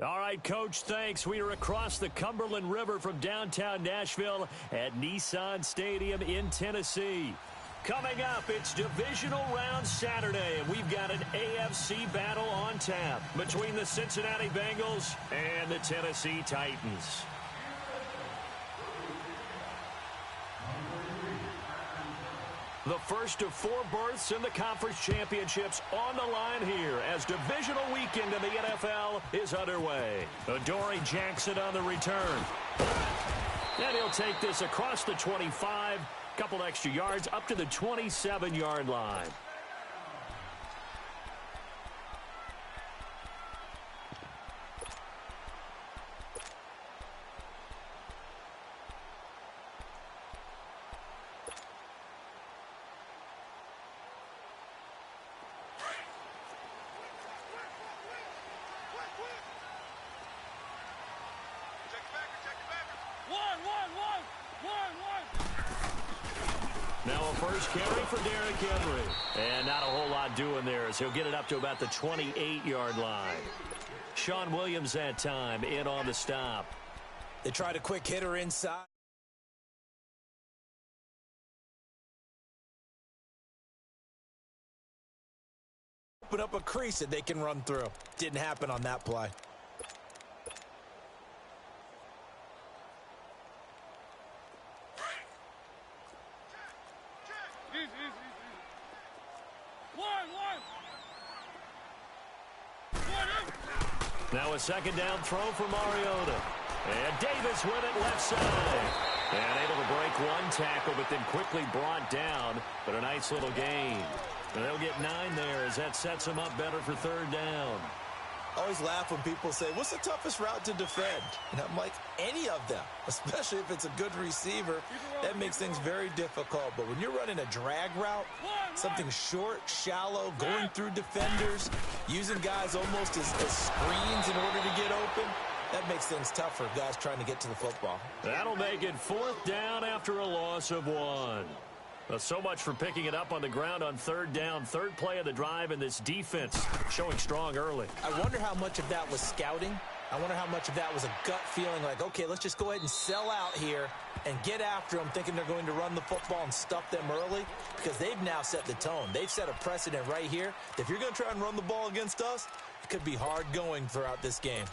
All right, Coach, thanks. We are across the Cumberland River from downtown Nashville at Nissan Stadium in Tennessee. Coming up, it's Divisional Round Saturday, and we've got an AFC battle on tap between the Cincinnati Bengals and the Tennessee Titans. The first of 4 berths in the conference championships on the line here as divisional weekend in the NFL is underway. Adoree Jackson on the return. And he'll take this across the 25, couple extra yards up to the 27-yard line. Now a first carry for Derrick Henry. And not a whole lot doing there as he'll get it up to about the 28-yard line. Sean Williams that time in on the stop. They tried a quick hitter inside. Open up a crease that they can run through. Didn't happen on that play. Now a second down throw for Mariota. And Davis with it left side. And able to break one tackle, but then quickly brought down. But a nice little gain. And they'll get 9 there as that sets them up better for third down. I always laugh when people say, what's the toughest route to defend? And I'm like, any of them, especially if it's a good receiver. That makes things very difficult. But when you're running a drag route, something short, shallow, going through defenders, using guys almost as screens in order to get open, that makes things tough for guys trying to get to the football. That'll make it 4th down after a loss of 1. Well, so much for picking it up on the ground on third down. Third play of the drive, and this defense showing strong early. I wonder how much of that was scouting. I wonder how much of that was a gut feeling like, okay, let's just go ahead and sell out here and get after them, thinking they're going to run the football and stuff them early, because they've now set the tone. They've set a precedent right here. If you're going to try and run the ball against us, it could be hard going throughout this game.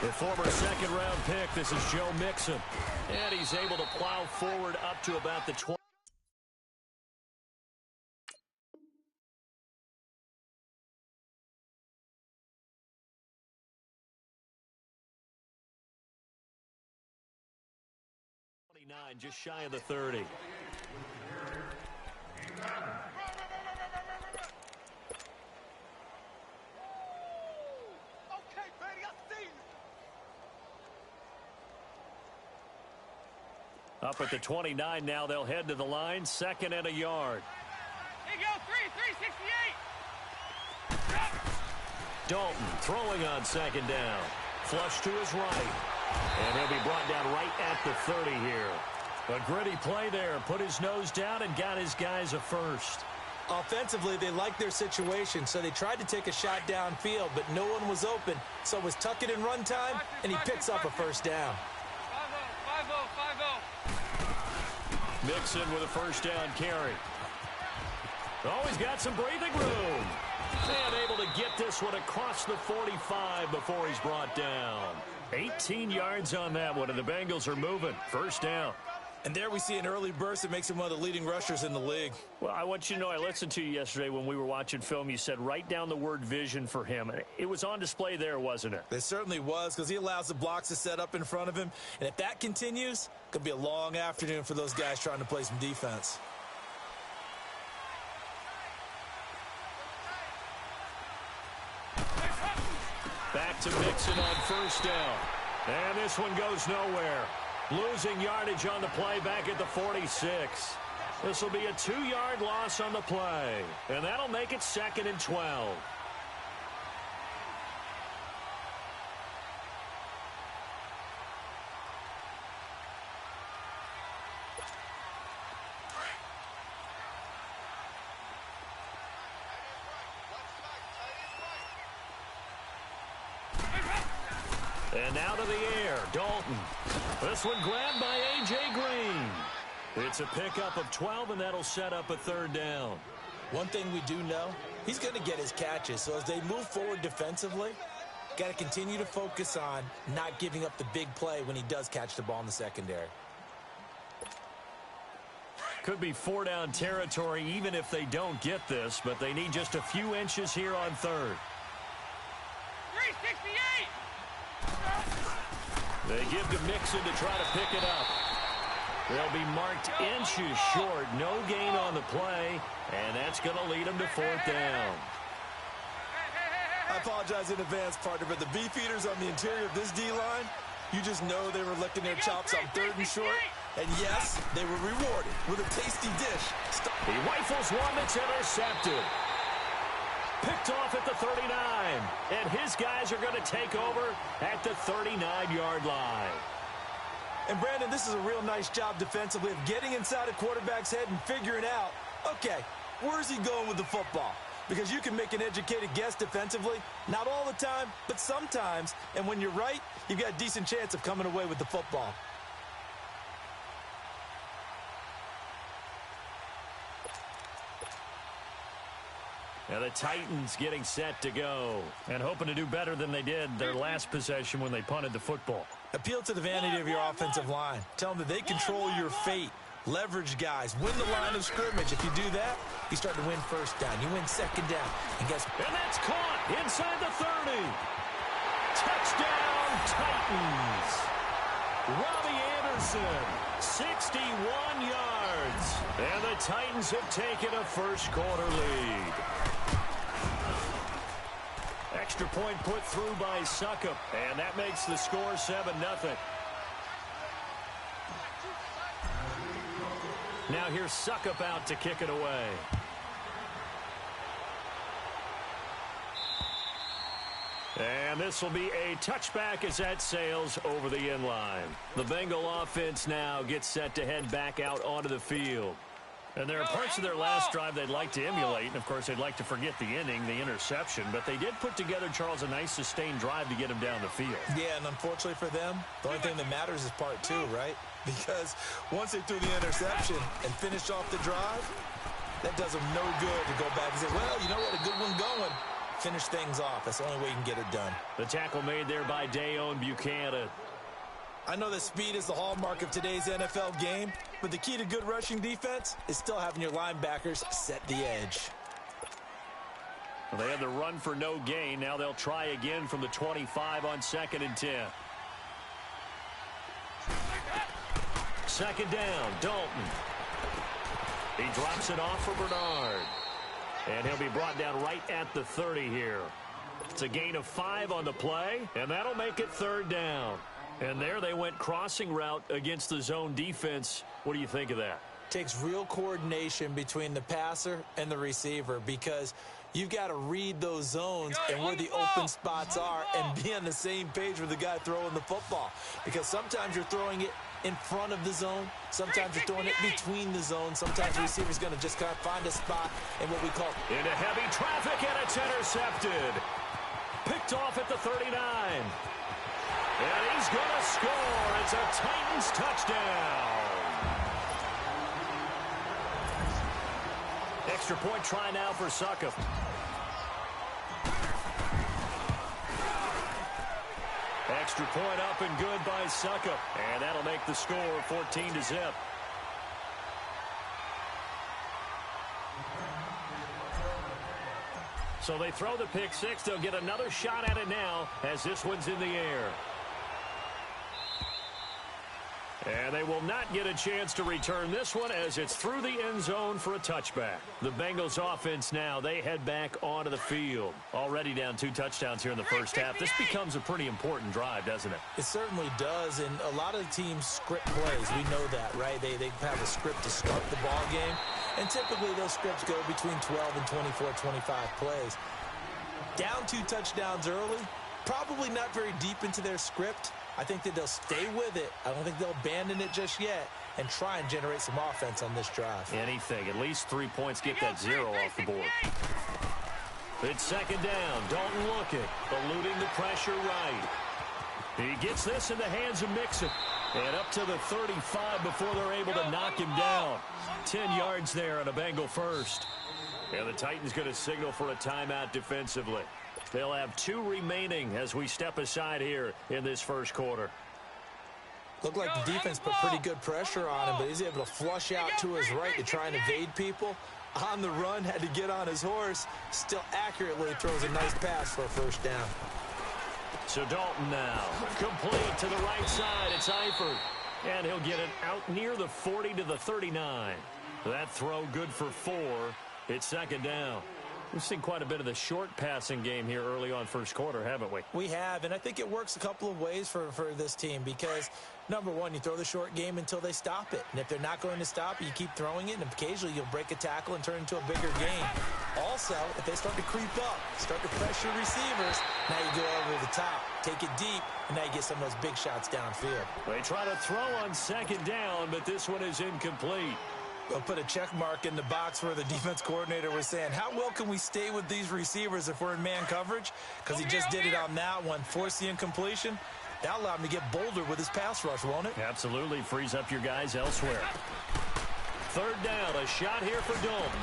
The former second-round pick, this is Joe Mixon. And he's able to plow forward up to about the 20. Just shy of the 30. Up at the 29 now, they'll head to the line, 2nd and a yard. Here you go, 368. Dalton throwing on 2nd down. Flush to his right. And he'll be brought down right at the 30 here. A gritty play there. Put his nose down and got his guys a first. Offensively, they liked their situation, so they tried to take a shot downfield, but no one was open. So it was tuck it in run time, and he picks up a first down. 5-0. Mixon with a first down carry. Oh, he's got some breathing room. And able to get this one across the 45 before he's brought down. 18 yards on that one, and the Bengals are moving. First down. And there we see an early burst that makes him one of the leading rushers in the league. Well, I want you to know, I listened to you yesterday when we were watching film. You said write down the word vision for him. It was on display there, wasn't it? It certainly was, because he allows the blocks to set up in front of him. And if that continues, it could be a long afternoon for those guys trying to play some defense. Back to Mixon on first down. And this one goes nowhere. Losing yardage on the play back at the 46. This will be a 2-yard loss on the play. And that'll make it 2nd and 12. And now to the air, Dalton. This one grabbed by A.J. Green. It's a pickup of 12, and that'll set up a third down. One thing we do know, he's going to get his catches. So as they move forward defensively, got to continue to focus on not giving up the big play when he does catch the ball in the secondary. Could be four-down territory even if they don't get this, but they need just a few inches here on third. 368! They give to Mixon to try to pick it up. They'll be marked inches short. No gain on the play, and that's going to lead them to fourth down. I apologize in advance, partner, but the beefeaters on the interior of this D-line, you just know they were licking their chops on third and short. And yes, they were rewarded with a tasty dish. He rifles one that's intercepted. Picked off at the 39. And his guys are going to take over at the 39-yard line. And, Brandon, this is a real nice job defensively of getting inside a quarterback's head and figuring out, okay, where's he going with the football? Because you can make an educated guess defensively, not all the time, but sometimes. And when you're right, you've got a decent chance of coming away with the football. Now the Titans getting set to go and hoping to do better than they did their last possession when they punted the football. Appeal to the vanity of your offensive line. Tell them that they control your fate. Leverage guys. Win the line of scrimmage. If you do that, you start to win first down. You win second down. And guess what? And that's caught inside the 30. Touchdown, Titans. Robbie Anderson, 61 yards. And the Titans have taken a first-quarter lead. Extra point put through by Suckup, and that makes the score 7-0. Now here's Suckup out to kick it away. And this will be a touchback as that sails over the end line. The Bengal offense now gets set to head back out onto the field. And there are parts of their last drive they'd like to emulate. And, of course, they'd like to forget the inning, the interception. But they did put together, Charles, a nice sustained drive to get him down the field. Yeah, and unfortunately for them, the only thing that matters is part two, right? Because once they threw the interception and finished off the drive, that does them no good to go back and say, well, you know what, a good one going. Finish things off. That's the only way you can get it done. The tackle made there by Dayon Buchanan. I know that speed is the hallmark of today's NFL game, but the key to good rushing defense is still having your linebackers set the edge. Well, they had the run for no gain. Now they'll try again from the 25 on 2nd and 10. Second down, Dalton. He drops it off for Bernard. And he'll be brought down right at the 30 here. It's a gain of 5 on the play, and that'll make it third down. And there they went crossing route against the zone defense. What do you think of that? Takes real coordination between the passer and the receiver because you've got to read those zones and where the open spots are and be on the same page with the guy throwing the football. Because sometimes you're throwing it in front of the zone. Sometimes you're throwing it between the zones. Sometimes the receiver's going to just kind of find a spot in what we call into heavy traffic, and it's intercepted. Picked off at the 39. And he's going to score. It's a Titans touchdown. Extra point try now for Suckup. Extra point up and good by Suckup. And that'll make the score 14-0. So they throw the pick six. They'll get another shot at it now as this one's in the air. And they will not get a chance to return this one as it's through the end zone for a touchback. The Bengals offense now, they head back onto the field. Already down 2 touchdowns here in the first half. This becomes a pretty important drive, doesn't it? It certainly does, and a lot of teams script plays. We know that, right? They have a script to start the ball game, and typically those scripts go between 12 and 24, 25 plays. Down 2 touchdowns early, probably not very deep into their script. I think that they'll stay with it. I don't think they'll abandon it just yet and try and generate some offense on this drive. Anything. At least 3 points. Get that 0 off the board. It's second down. Dalton looking. Eluding the pressure right. He gets this in the hands of Mixon. And up to the 35 before they're able to knock him down. 10 yards there on a Bengal first. And the Titans going to signal for a timeout defensively. They'll have 2 remaining as we step aside here in this first quarter. Looked like the defense put pretty good pressure on him, but he's able to flush out to his right to try and evade people. On the run, had to get on his horse. Still accurately throws a nice pass for a first down. So Dalton now, complete to the right side. It's Eifert, and he'll get it out near the 40 to the 39. That throw good for 4. It's second down. We've seen quite a bit of the short passing game here early on first quarter, haven't we? We have, and I think it works a couple of ways for this team because, number one, you throw the short game until they stop it. And if they're not going to stop it, you keep throwing it, and occasionally you'll break a tackle and turn it into a bigger game. Also, if they start to creep up, start to pressure receivers, now you go over the top, take it deep, and now you get some of those big shots downfield. They try to throw on second down, but this one is incomplete. They'll put a check mark in the box where the defense coordinator was saying, how well can we stay with these receivers if we're in man coverage? Because he just did it on that one, forced the incompletion. That'll allow him to get bolder with his pass rush, won't it? Absolutely. Frees up your guys elsewhere. Third down, a shot here for Dalton.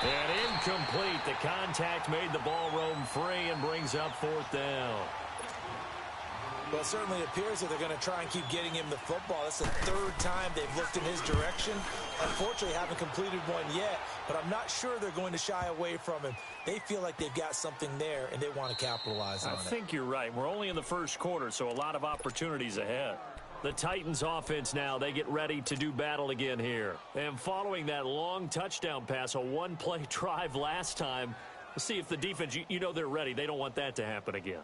And incomplete. The contact made the ball roam free and brings up fourth down. Well, it certainly appears that they're going to try and keep getting him the football. That's the 3rd time they've looked in his direction. Unfortunately, haven't completed one yet, but I'm not sure they're going to shy away from him. They feel like they've got something there, and they want to capitalize on it. I think you're right. We're only in the first quarter, so a lot of opportunities ahead. The Titans offense now, they get ready to do battle again here. And following that long touchdown pass, a one-play drive last time, we'll see if the defense, you know they're ready. They don't want that to happen again.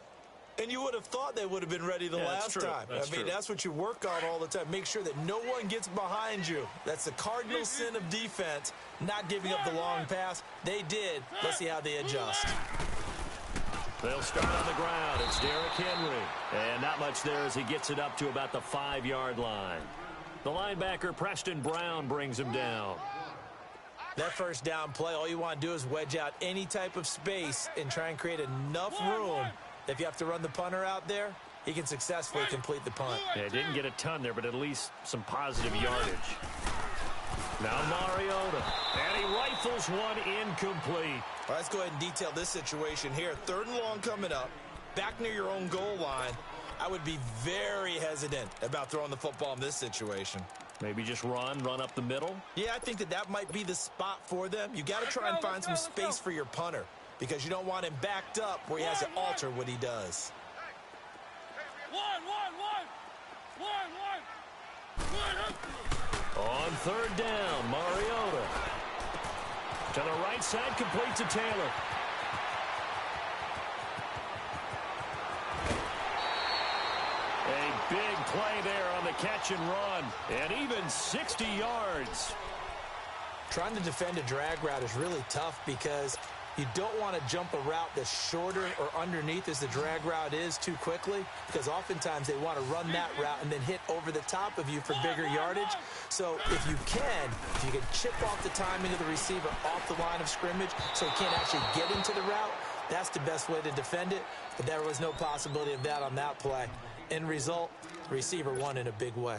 And you would have thought they would have been ready the last time. I mean, that's what you work on all the time. Make sure that no one gets behind you. That's the cardinal sin of defense, not giving up the long pass. They did. Let's see how they adjust. They'll start on the ground. It's Derrick Henry. And not much there as he gets it up to about the 5-yard line. The linebacker, Preston Brown, brings him down. That first down play, all you want to do is wedge out any type of space and try and create enough room. If you have to run the punter out there, he can successfully complete the punt. Yeah, didn't get a ton there, but at least some positive yardage. Now Mariota, and he rifles one incomplete. All right, let's go ahead and detail this situation here. 3rd and long coming up, back near your own goal line. I would be very hesitant about throwing the football in this situation. Maybe just run up the middle? Yeah, I think that might be the spot for them. You got to try and find some space for your punter, because you don't want him backed up where he has to alter what he does. On 3rd down, Mariota. To the right side, complete to Taylor. A big play there on the catch and run. And even 60 yards. Trying to defend a drag route is really tough because you don't want to jump a route that's shorter or underneath as the drag route is too quickly, because oftentimes they want to run that route and then hit over the top of you for bigger yardage. So if you can chip off the timing of the receiver off the line of scrimmage so he can't actually get into the route, that's the best way to defend it. But there was no possibility of that on that play. End result, the receiver won in a big way.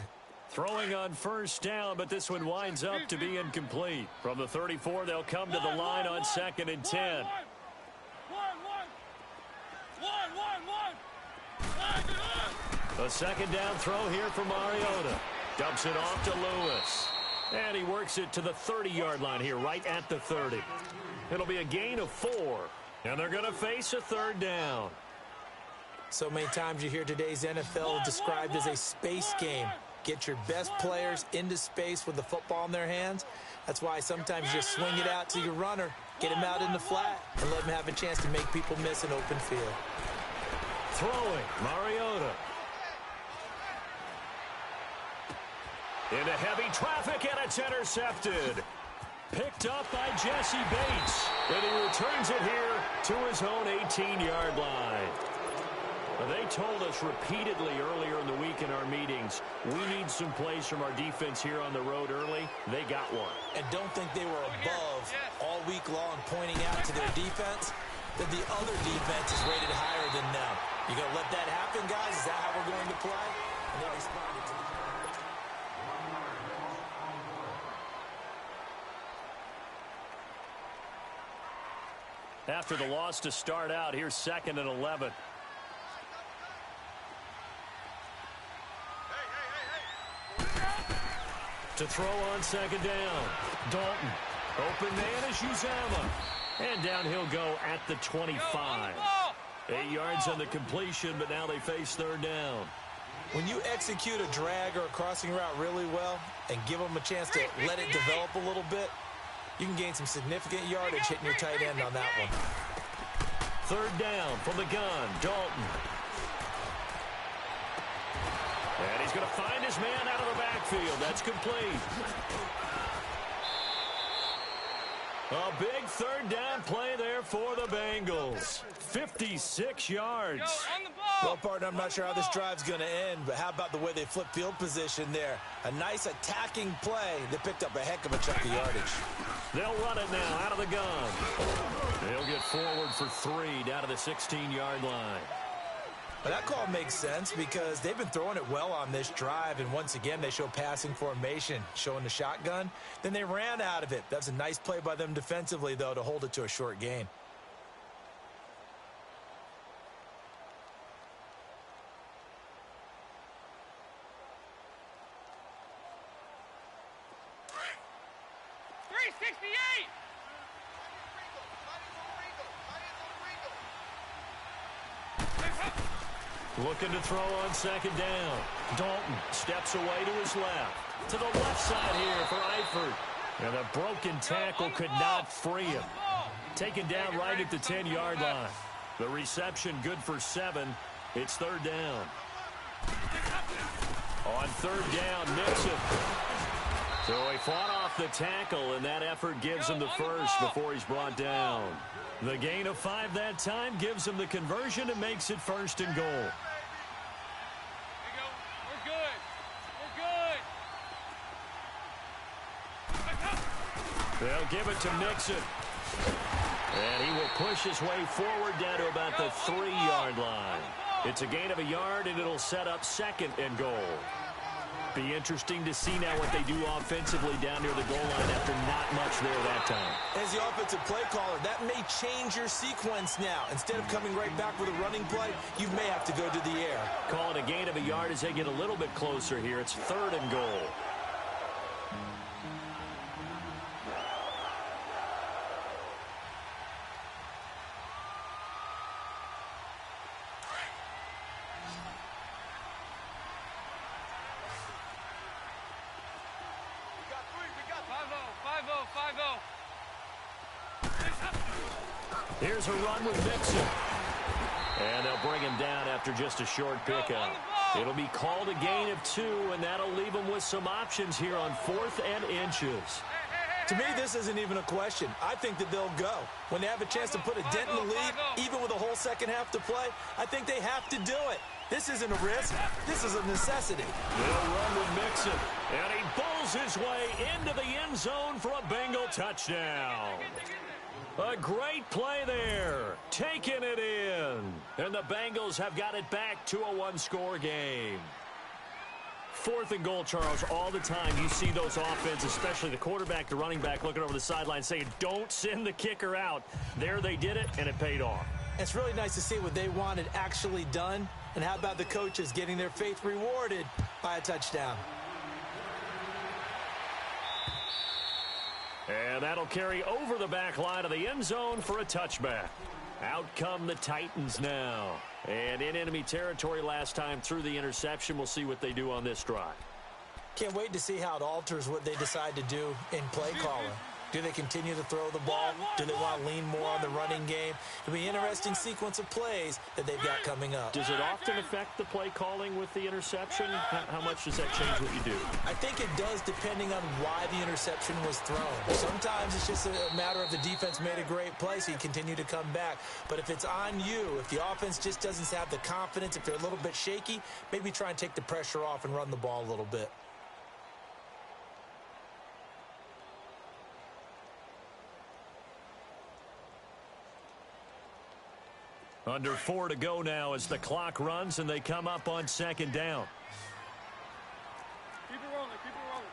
Throwing on first down, but this one winds up to be incomplete. From the 34, they'll come to the line on 2nd and 10. A second down throw here for Mariota. Dumps it off to Lewis. And he works it to the 30-yard line here, right at the 30. It'll be a gain of 4. And they're going to face a 3rd down. So many times you hear today's NFL described as a space game. Get your best players into space with the football in their hands. That's why sometimes you just swing it out to your runner, get him out in the flat, and let him have a chance to make people miss an open field. Throwing, Mariota. Into heavy traffic, and it's intercepted. Picked up by Jesse Bates. And he returns it here to his own 18-yard line. They told us repeatedly earlier in the week in our meetings, we need some plays from our defense here on the road early. They got one. And don't think they were above all week long pointing out to their defense. that the other defense is rated higher than them. You going to let that happen, guys? Is that how we're going to play? And they responded to the... After the loss to start out, here's 2nd and 11. To throw on 2nd down. Dalton. Open man is Uzama. And down he'll go at the 25. 8 yards on the completion, but now they face 3rd down. When you execute a drag or a crossing route really well and give them a chance to let it develop a little bit, you can gain some significant yardage hitting your tight end on that one. 3rd down from the gun. Dalton. And he's going to find his man out of the backfield. That's complete. A big 3rd down play there for the Bengals. 56 yards. Well, partner, I'm not sure how this drive's going to end, but how about the way they flip field position there? A nice attacking play that picked up a heck of a chunk of yardage. They'll run it now out of the gun. They'll get forward for 3 down to the 16-yard line. Well, that call makes sense because they've been throwing it well on this drive, and once again, they show passing formation, showing the shotgun. Then they ran out of it. That's a nice play by them defensively, though, to hold it to a short gain. Looking to throw on 2nd down. Dalton steps away to his left. To the left side here for Eifert. And a broken tackle could not free him. Taken down right at the 10-yard line. The reception good for 7. It's 3rd down. On 3rd down, Nixon. So he fought off the tackle, and that effort gives him the first before he's brought down. The gain of 5 that time gives him the conversion and makes it 1st and goal. They'll give it to Nixon. And he will push his way forward down to about the 3-yard line. It's a gain of a yard, and it'll set up 2nd and goal. Be interesting to see now what they do offensively down near the goal line after not much there that time. As the offensive play caller, that may change your sequence now. Instead of coming right back with a running play, you may have to go to the air. Call it a gain of a yard as they get a little bit closer here. It's 3rd and goal. Here's a run with Nixon. And they'll bring him down after just a short pickup. It'll be called a gain of 2, and that'll leave them with some options here on 4th and inches. To me, this isn't even a question. I think that they'll go. When they have a chance to put a dent in the lead, even with a whole second half to play, I think they have to do it. This isn't a risk. This is a necessity. They'll run with Nixon, and he bulls his way into the end zone for a Bengal touchdown. A great play there, taking it in. And the Bengals have got it back to a 1-score game. 4th and goal, Charles, all the time you see those offenses, especially the quarterback, the running back, looking over the sideline saying, don't send the kicker out. There they did it, and it paid off. It's really nice to see what they wanted actually done. And how about the coaches getting their faith rewarded by a touchdown? And that'll carry over the back line of the end zone for a touchback. Out come the Titans now. And in enemy territory last time through the interception. We'll see what they do on this drive. Can't wait to see how it alters what they decide to do in play calling. Do they continue to throw the ball? Do they want to lean more on the running game? It'll be an interesting sequence of plays that they've got coming up. Does it often affect the play calling with the interception? How much does that change what you do? I think it does depending on why the interception was thrown. Sometimes it's just a matter of the defense made a great play, so you continue to come back. But if it's on you, if the offense just doesn't have the confidence, if they're a little bit shaky, maybe try and take the pressure off and run the ball a little bit. Under 4 to go now as the clock runs and they come up on second down. Keep it rolling, keep it rolling.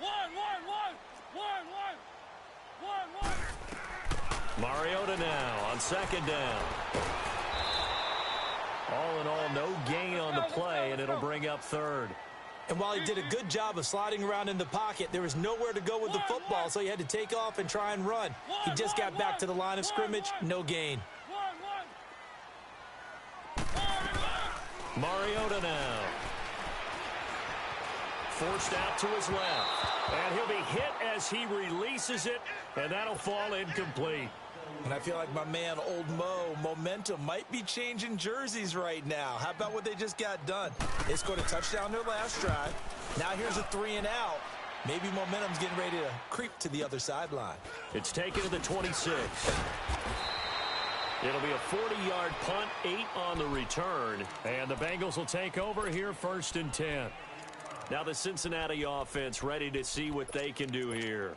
One. Mariota now on second down. All in all, no gain on the play, and it'll bring up third. And while he did a good job of sliding around in the pocket, there was nowhere to go with the football, so he had to take off and try and run. He just got back to the line of scrimmage, no gain. Mariota now. Forced out to his left. And he'll be hit as he releases it, and that'll fall incomplete. And I feel like my man, Old Mo, momentum might be changing jerseys right now. How about what they just got done? They scored a touchdown their last drive. Now here's a 3 and out. Maybe momentum's getting ready to creep to the other sideline. It's taken to the 26. It'll be a 40-yard punt, 8 on the return. And the Bengals will take over here, 1st and 10. Now the Cincinnati offense ready to see what they can do here.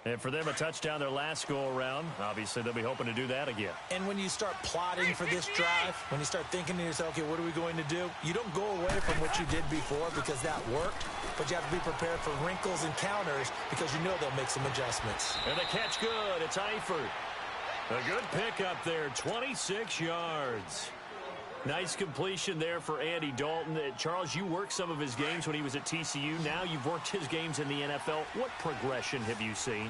And for them, a touchdown their last go-around. Obviously, they'll be hoping to do that again. And when you start plotting for this drive, when you start thinking to yourself, okay, what are we going to do? You don't go away from what you did before because that worked, but you have to be prepared for wrinkles and counters because you know they'll make some adjustments. And the catch good. It's Eifert. A good pickup there, 26 yards. Nice completion there for Andy Dalton. Charles, you worked some of his games when he was at TCU. Now you've worked his games in the NFL. What progression have you seen?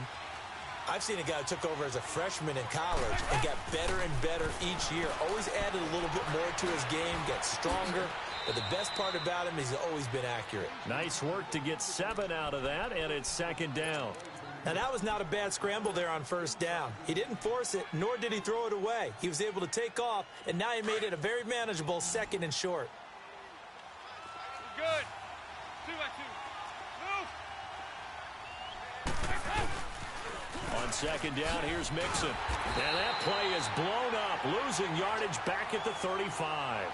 I've seen a guy who took over as a freshman in college and got better and better each year. Always added a little bit more to his game, got stronger. But the best part about him is he's always been accurate. Nice work to get 7 out of that, and it's second down. Now, that was not a bad scramble there on first down. He didn't force it, nor did he throw it away. He was able to take off, and now he made it a very manageable 2nd and short. Good. 2 by 2. Move. On second down, here's Mixon. And that play is blown up, losing yardage back at the 35.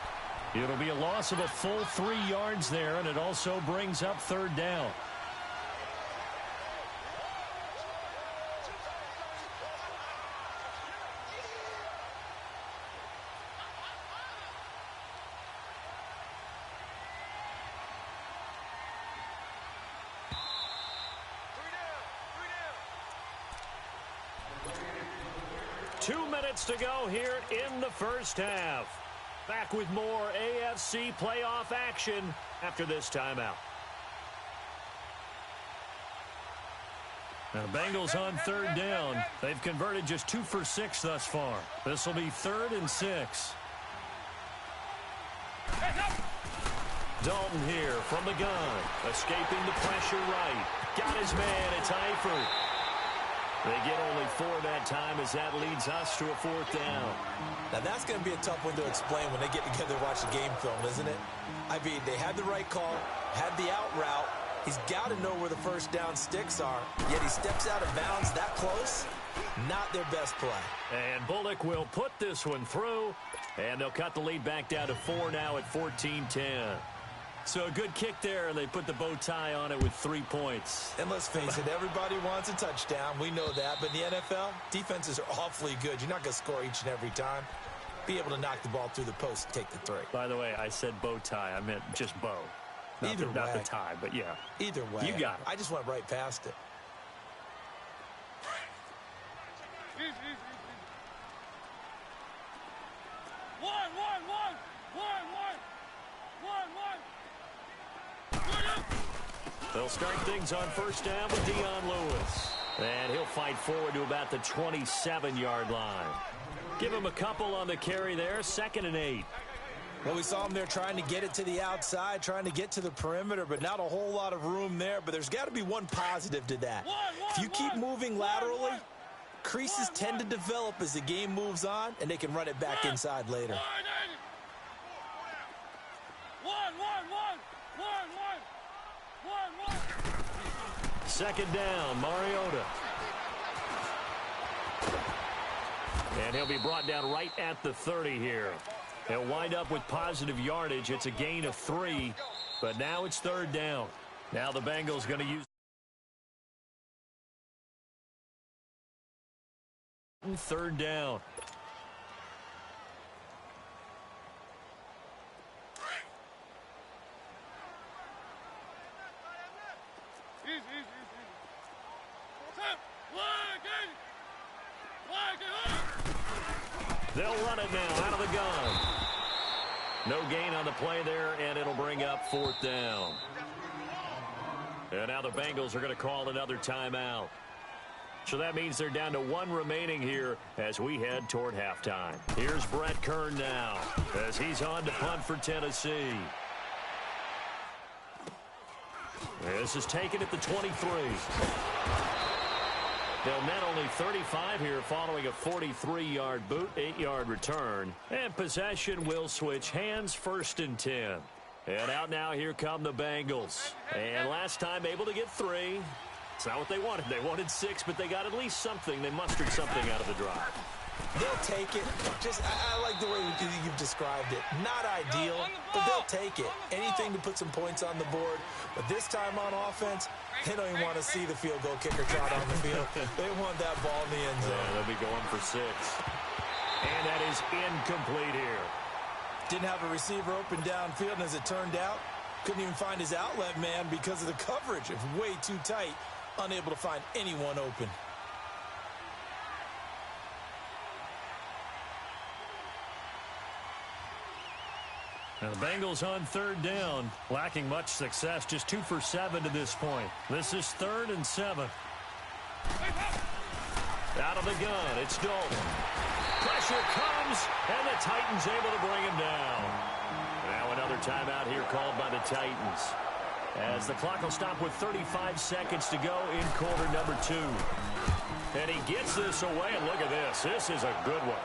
It'll be a loss of a full 3 yards there, and it also brings up 3rd down. To go here in the first half. Back with more AFC playoff action after this timeout. Now the Bengals on 3rd down. They've converted just 2 for 6 thus far. This will be 3rd and 6. Dalton here from the gun. Escaping the pressure right. Got his man. It's Eifert. They get only 4 that time as that leads us to a 4th down. Now, that's going to be a tough one to explain when they get together and watch the game film, isn't it? I mean, they had the right call, had the out route. He's got to know where the first down sticks are, yet he steps out of bounds that close. Not their best play. And Bullock will put this one through, and they'll cut the lead back down to 4 now at 14-10. So a good kick there, and they put the bow tie on it with 3 points. And let's face it, everybody wants a touchdown. We know that. But in the NFL, defenses are awfully good. You're not going to score each and every time. Be able to knock the ball through the post and take the 3. By the way, I said bow tie. I meant just bow. Not the tie, but yeah. Either way. You got it. I just went right past it. They'll start things on first down with Dion Lewis. And he'll fight forward to about the 27-yard line. Give him a couple on the carry there, 2nd and 8. Well, we saw him there trying to get it to the outside, trying to get to the perimeter, but not a whole lot of room there. But there's got to be one positive to that. If you keep moving laterally, creases tend to develop as the game moves on, and they can run it back inside later. Second down, Mariota. And he'll be brought down right at the 30 here. He'll wind up with positive yardage. It's a gain of 3, but now it's 3rd down. Now the Bengals going to use 3rd down. They'll run it now out of the gun. No gain on the play there, and it'll bring up 4th down. And now the Bengals are going to call another timeout. So that means they're down to 1 remaining here as we head toward halftime. Here's Brett Kern now as he's on to punt for Tennessee. This is taken at the 23. They'll net only 35 here following a 43-yard boot, 8-yard return. And possession will switch hands, 1st and 10. And out now, here come the Bengals. And last time able to get 3. It's not what they wanted. They wanted 6, but they got at least something. They mustered something out of the drive. They'll take it. I like the way you've described it. Not ideal, but they'll take it. Anything to put some points on the board. But this time on offense, they don't even want to see the field goal kicker trot on the field. They want that ball in the end zone. Yeah, they'll be going for 6. And that is incomplete here. Didn't have a receiver open downfield, and as it turned out, couldn't even find his outlet man because of the coverage. It was way too tight, unable to find anyone open. And the Bengals on 3rd down, lacking much success, just 2 for 7 to this point. This is 3rd and 7. Out of the gun, it's Dalton. Pressure comes, and the Titans able to bring him down. Now another timeout here called by the Titans, as the clock will stop with 35 seconds to go in quarter number 2. And he gets this away, and look at this. This is a good one.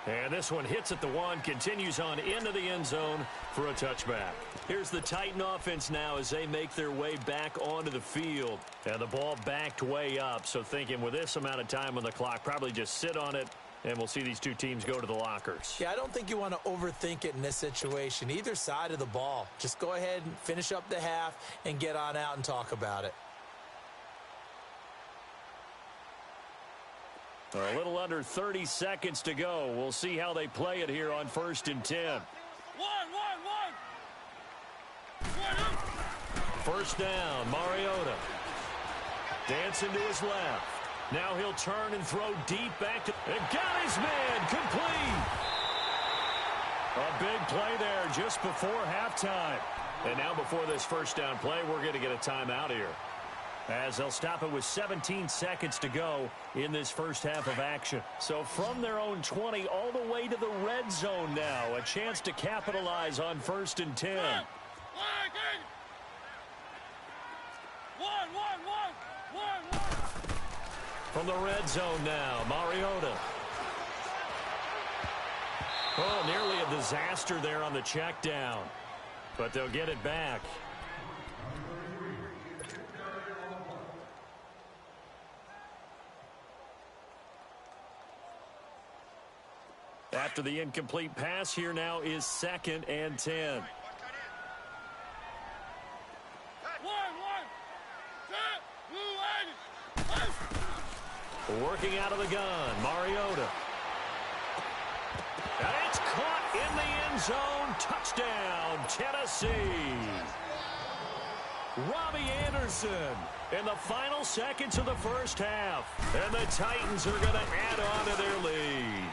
And this one hits at the 1, continues on into the end zone for a touchback. Here's the Titan offense now as they make their way back onto the field. And the ball backed way up, so thinking with this amount of time on the clock, probably just sit on it, and we'll see these two teams go to the lockers. Yeah, I don't think you want to overthink it in this situation. Either side of the ball. Just go ahead and finish up the half and get on out and talk about it. A little under 30 seconds to go. We'll see how they play it here on 1st and 10. 1st down, Mariota. Dancing to his left. Now he'll turn and throw deep back to... And got his man, complete. A big play there just before halftime. And now before this 1st down play, we're going to get a timeout here, as they'll stop it with 17 seconds to go in this first half of action. So from their own 20 all the way to the red zone now. A chance to capitalize on 1st and 10. From the red zone now, Mariota. Oh, nearly a disaster there on the check down, but they'll get it back. After the incomplete pass, here now is 2nd and 10. Working out of the gun, Mariota. And it's caught in the end zone. Touchdown, Tennessee. Robbie Anderson in the final seconds of the first half. And the Titans are going to add on to their lead.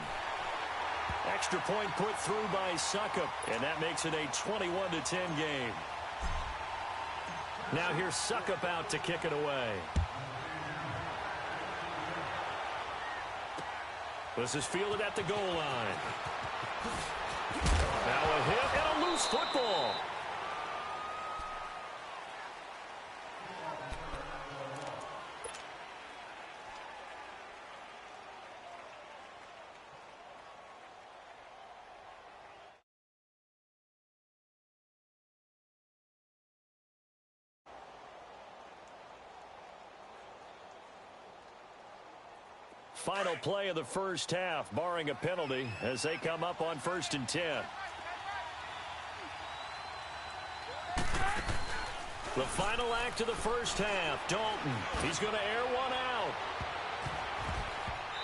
Extra point put through by Suckup, and that makes it a 21-10 game. Now here's Suckup out to kick it away. This is fielded at the goal line. Now a hit and a loose football. Final play of the first half, barring a penalty, as they come up on 1st and 10. The final act of the first half, Dalton. He's going to air one out.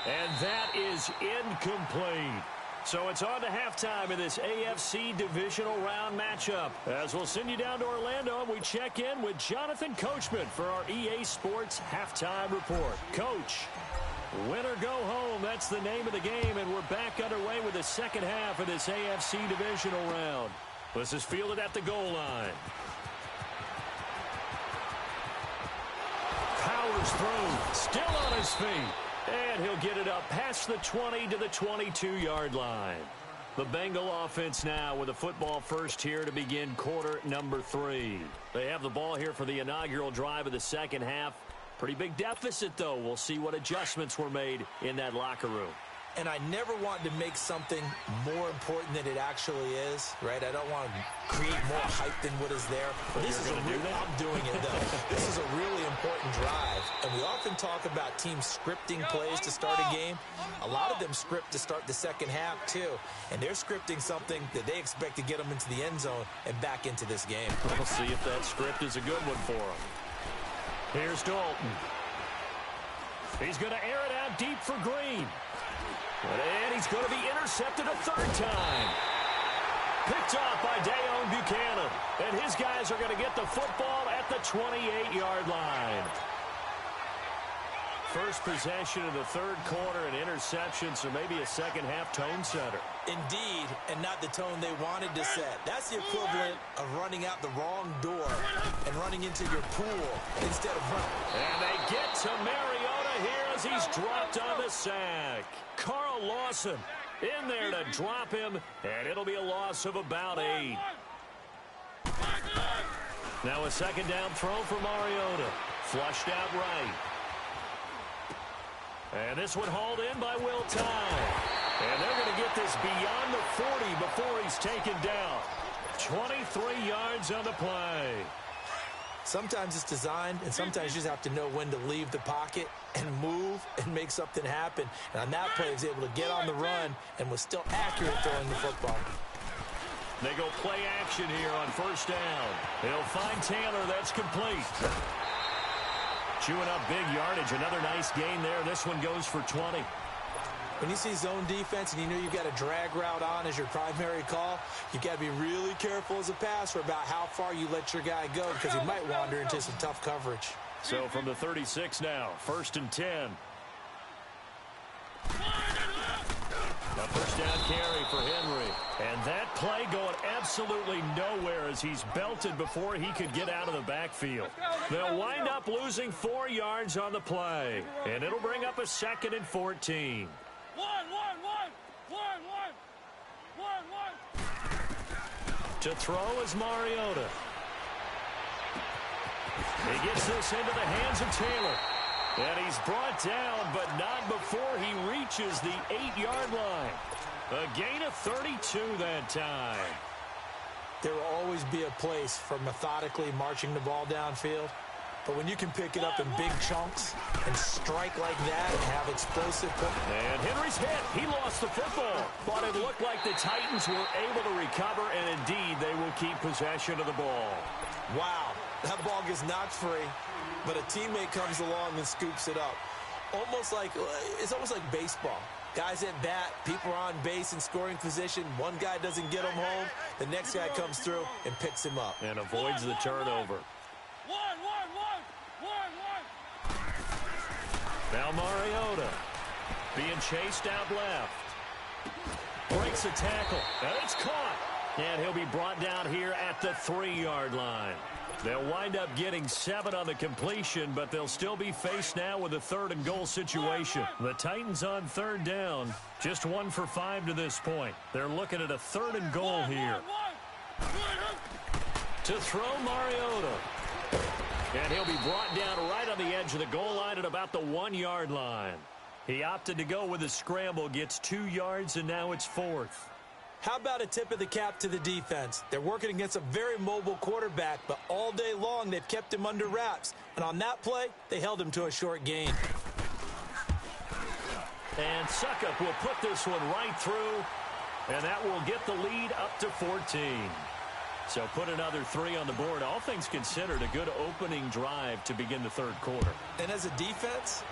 And that is incomplete. So it's on to halftime in this AFC divisional round matchup. As we'll send you down to Orlando, and we check in with Jonathan Coachman for our EA Sports halftime report. Coach, win or go home, that's the name of the game, and we're back underway with the second half of this AFC divisional round. This is fielded at the goal line. Powers through, still on his feet. And he'll get it up past the 20 to the 22-yard line. The Bengal offense now with a football first here to begin quarter number 3. They have the ball here for the inaugural drive of the second half. Pretty big deficit, though. We'll see what adjustments were made in that locker room. And I never want to make something more important than it actually is, right? I don't want to create more hype than what is there. This is I'm doing it, though. This is a really important drive. And we often talk about teams scripting plays to start a game. A lot of them script to start the second half, too. And they're scripting something that they expect to get them into the end zone and back into this game. We'll see if that script is a good one for them. Here's Dalton. He's going to air it out deep for Green. And he's going to be intercepted a third time. Picked off by Dayon Buchanan. And his guys are going to get the football at the 28-yard line. First possession of the third quarter, an interception, so maybe a second-half tone setter. Indeed, and not the tone they wanted to set. That's the equivalent of running out the wrong door and running into your pool instead of running. And they get to Mariota here as he's dropped on the sack. Carl Lawson in there to drop him, and it'll be a loss of about 8. Now a second down throw for Mariota. Flushed out right. And this one hauled in by Will Tye. And they're going to get this beyond the 40 before he's taken down. 23 yards on the play. Sometimes it's designed, and sometimes you just have to know when to leave the pocket and move and make something happen. And on that play, he was able to get on the run and was still accurate throwing the football. They go play action here on first down. They'll find Taylor. That's complete. Chewing up big yardage. Another nice gain there. This one goes for 20. When you see zone defense and you know you've got a drag route on as your primary call, you've got to be really careful as a passer about how far you let your guy go because he might wander into some tough coverage. So from the 36 now, 1st and 10. A first down carry for Henry. And that play going absolutely nowhere as he's belted before he could get out of the backfield. They'll wind up losing 4 yards on the play. And it'll bring up a 2nd and 14. To throw is Mariota. He gets this into the hands of Taylor. And he's brought down, but not before he reaches the 8-yard line. A gain of 32 that time. There will always be a place for methodically marching the ball downfield. But when you can pick it up in big chunks and strike like that and have explosive... And Henry's hit. He lost the football. But it looked like the Titans were able to recover, and indeed they will keep possession of the ball. Wow, that ball gets knocked free, but a teammate comes along and scoops it up. It's almost like baseball. Guys at bat, people are on base in scoring position. One guy doesn't get him home. The next guy comes through and picks him up. And avoids the turnover. Now Mariota being chased out left. Breaks a tackle. And it's caught. And he'll be brought down here at the 3-yard line. They'll wind up getting 7 on the completion, but they'll still be faced now with a 3rd and goal situation. The Titans on 3rd down, just 1 for 5 to this point. They're looking at a 3rd and goal here. To throw Mariota. And he'll be brought down right on the edge of the goal line at about the 1-yard line. He opted to go with a scramble, gets 2 yards, and now it's 4th. How about a tip of the cap to the defense? They're working against a very mobile quarterback, but all day long they've kept him under wraps. And on that play, they held him to a short gain. And Suckup will put this one right through, and that will get the lead up to 14. So put another 3 on the board. All things considered, a good opening drive to begin the 3rd quarter. And as a defense,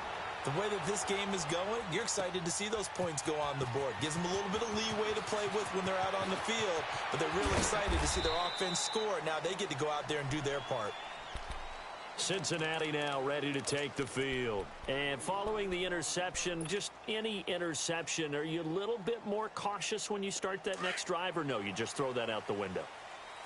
The way that this game is going, you're excited to see those points go on the board. Gives them a little bit of leeway to play with when they're out on the field, but they're really excited to see their offense score. Now they get to go out there and do their part. Cincinnati now ready to take the field. And following the interception, just any interception, are you a little bit more cautious when you start that next drive, or no, you just throw that out the window?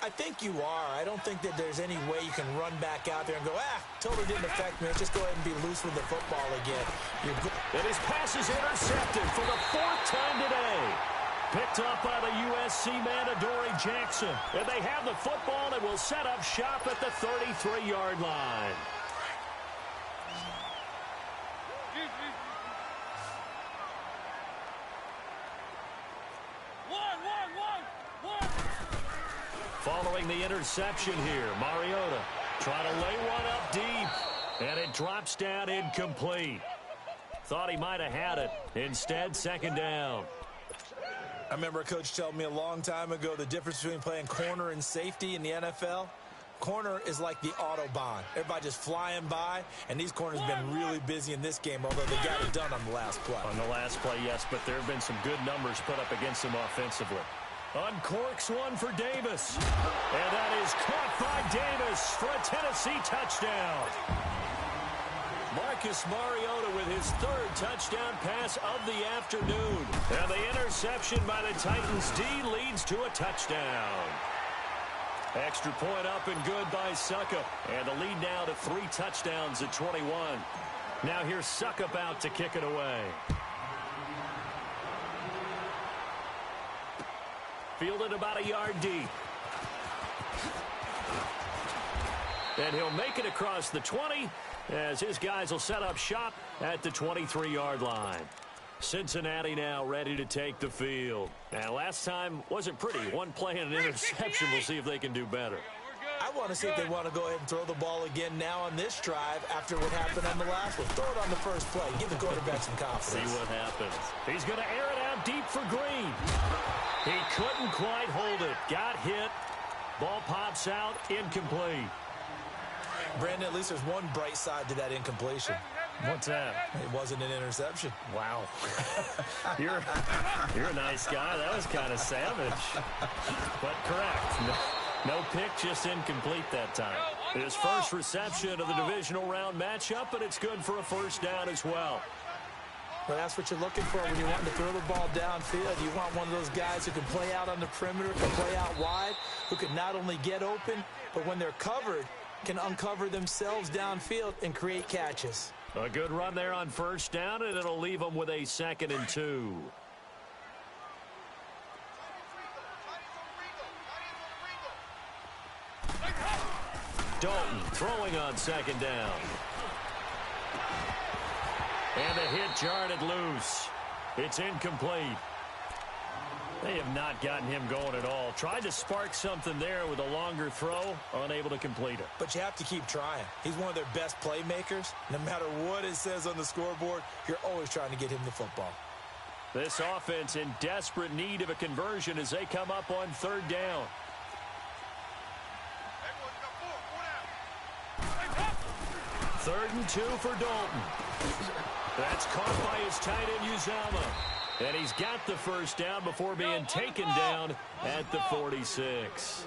I think you are. I don't think that there's any way you can run back out there and go, totally didn't affect me. Just go ahead and be loose with the football again. And his pass is intercepted for the 4th time today. Picked up by the USC man, Adoree Jackson. And they have the football and will set up shop at the 33-yard line. Following the interception here, Mariota trying to lay one up deep, and it drops down incomplete. Thought he might have had it. Instead, 2nd down. I remember a coach telling me a long time ago the difference between playing corner and safety in the NFL. Corner is like the Autobahn. Everybody just flying by, and these corners have been really busy in this game, although they got it done on the last play. On the last play, yes, but there have been some good numbers put up against them offensively. Uncorks one for Davis. And that is caught by Davis for a Tennessee touchdown. Marcus Mariota with his 3rd touchdown pass of the afternoon. And the interception by the Titans D leads to a touchdown. Extra point up and good by Suckup. And the lead now to 3 touchdowns at 21. Now here's Suckup out to kick it away. Fielded about a yard deep. And he'll make it across the 20 as his guys will set up shop at the 23-yard line. Cincinnati now ready to take the field. Now, last time wasn't pretty. One play and an interception. We'll see if they can do better. I want to see if they want to go ahead and throw the ball again now on this drive after what happened on the last one. Throw it on the first play. Give the quarterback some confidence. See what happens. He's going to air it out deep for Green. He couldn't quite hold it. Got hit. Ball pops out. Incomplete. Brandon, at least there's one bright side to that incompletion. What's that? It wasn't an interception. Wow. You're a nice guy. That was kind of savage. But correct. No pick, just incomplete that time. His first reception of the divisional round matchup, but it's good for a 1st down as well. Well, that's what you're looking for when you want to throw the ball downfield. You want one of those guys who can play out on the perimeter, can play out wide, who can not only get open, but when they're covered, can uncover themselves downfield and create catches. A good run there on 1st down, and it'll leave them with a 2nd and 2. Dalton throwing on 2nd down. And the hit jarred it loose. It's incomplete. They have not gotten him going at all. Tried to spark something there with a longer throw, unable to complete it. But you have to keep trying. He's one of their best playmakers. No matter what it says on the scoreboard, you're always trying to get him the football. This offense in desperate need of a conversion as they come up on 3rd down. 3rd and 2 for Dalton. That's caught by his tight end, Uzama. And he's got the 1st down before being taken down at the 46.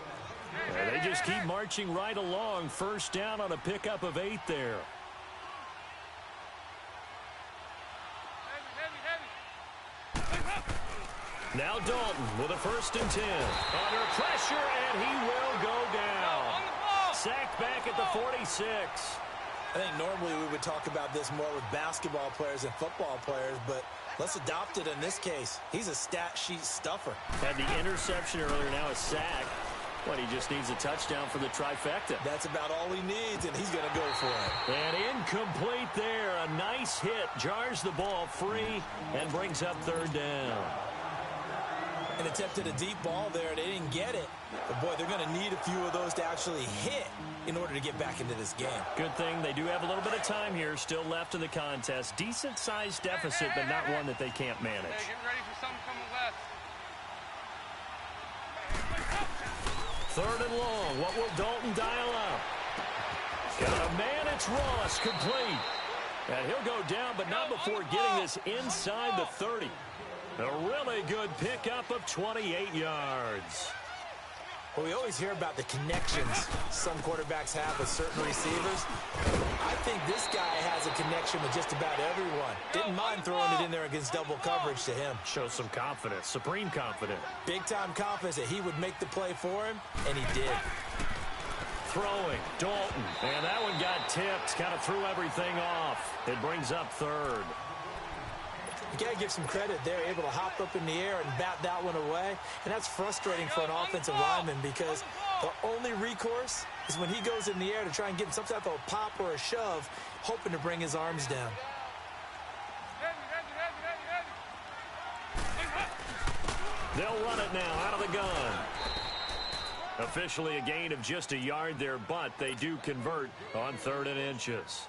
They just keep marching right along. 1st down on a pickup of 8 there. Now Dalton with a 1st and 10. Under pressure, and he will go down. Sacked back at the 46. I think normally we would talk about this more with basketball players and football players, but let's adopt it in this case. He's a stat sheet stuffer. Had the interception earlier, now a sack. But he just needs a touchdown for the trifecta. That's about all he needs, and he's going to go for it. And incomplete there. A nice hit. Jars the ball free and brings up 3rd down. And attempted a deep ball there. They didn't get it. But, boy, they're going to need a few of those to actually hit in order to get back into this game. Good thing they do have a little bit of time here still left in the contest. Decent-sized deficit, but not one that they can't manage. Hey, get ready for something coming left. 3rd and long. What will Dalton dial up? Got a man. It's Ross. Complete. And he'll go down, but not before getting this inside the 30. A really good pickup of 28 yards. Well, we always hear about the connections some quarterbacks have with certain receivers. I think this guy has a connection with just about everyone. Didn't mind throwing it in there against double coverage to him. Shows some confidence, supreme confidence. Big-time confidence that he would make the play for him, and he did. Throwing, Dalton, and that one got tipped, kind of threw everything off. It brings up third. You got to give some credit there, able to hop up in the air and bat that one away. And that's frustrating for an offensive lineman because the only recourse is when he goes in the air to try and get some type of a pop or a shove, hoping to bring his arms down. They'll run it now out of the gun. Officially a gain of just a yard there, but they do convert on 3rd and inches.